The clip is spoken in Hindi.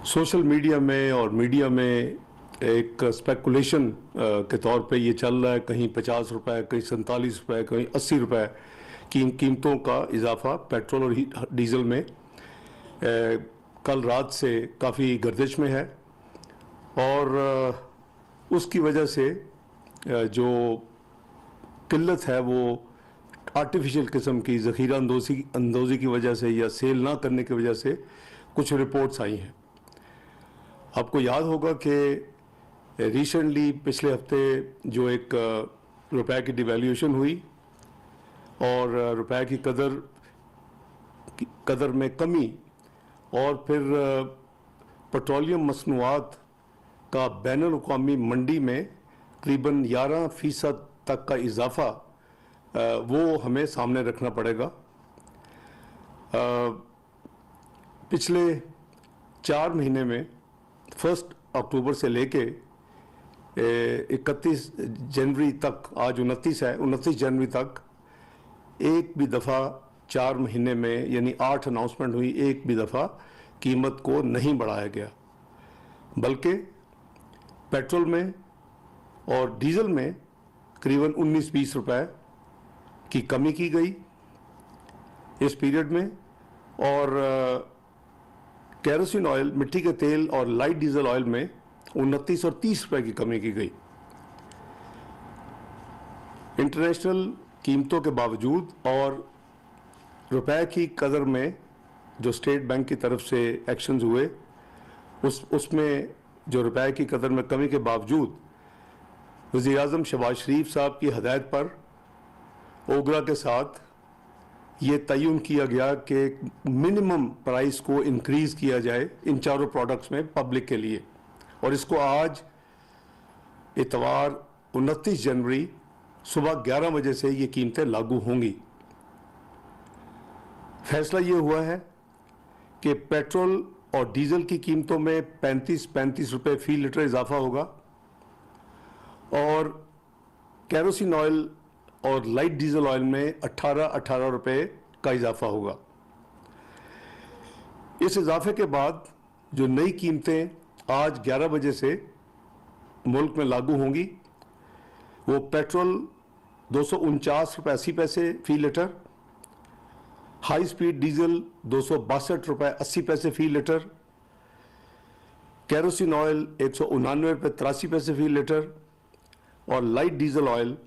सोशल मीडिया में और मीडिया में एक स्पेकुलेशन के तौर पे ये चल रहा है, कहीं 50 रुपए, कहीं 47 रुपए, कहीं 80 रुपए की कीमतों का इजाफा पेट्रोल और डीजल में कल रात से काफ़ी गर्दिश में है। और उसकी वजह से जो किल्लत है वो आर्टिफिशियल किस्म की ज़ख़ीरा अंदोज़ी की वजह से या सेल ना करने की वजह से कुछ रिपोर्ट्स आई हैं। आपको याद होगा कि रिसेंटली पिछले हफ्ते जो एक रुपए की डिवैल्यूएशन हुई और रुपए की कदर में कमी और फिर पेट्रोलियम मसनूआत का बैनुल अक़वामी मंडी में तकरीबन 11% तक का इजाफा वो हमें सामने रखना पड़ेगा। पिछले 4 महीने में 1 अक्टूबर से लेके 31 जनवरी तक, आज 29 है, 29 जनवरी तक एक भी दफ़ा 4 महीने में यानी 8 अनाउंसमेंट हुई, एक भी दफ़ा कीमत को नहीं बढ़ाया गया, बल्कि पेट्रोल में और डीजल में करीबन 19-20 रुपए की कमी की गई इस पीरियड में। और केरोसिन ऑयल, मिट्टी के तेल और लाइट डीजल ऑयल में 29 और 30 रुपए की कमी की गई। इंटरनेशनल कीमतों के बावजूद और रुपए की कदर में जो स्टेट बैंक की तरफ से एक्शंस हुए, उसमें जो रुपए की कदर में कमी के बावजूद वज़ीर-ए-आज़म शहबाज शरीफ साहब की हदायत पर ओगरा के साथ ये तयन किया गया कि मिनिमम प्राइस को इंक्रीज़ किया जाए इन चारों प्रोडक्ट्स में पब्लिक के लिए, और इसको आज इतवार 29 जनवरी सुबह 11 बजे से ये कीमतें लागू होंगी। फैसला ये हुआ है कि पेट्रोल और डीजल की कीमतों में 35 रुपए फी लीटर इजाफा होगा और केरोसिन ऑयल और लाइट डीजल ऑयल में 18 रुपए का इजाफा होगा। इस इजाफे के बाद जो नई कीमतें आज 11 बजे से मुल्क में लागू होंगी वो पेट्रोल 249 रुपए 80 पैसे फी लीटर, हाई स्पीड डीजल 262 रुपए 80 पैसे फी लीटर, केरोसिन ऑयल 199 रुपए 83 पैसे फी लीटर और लाइट डीजल ऑयल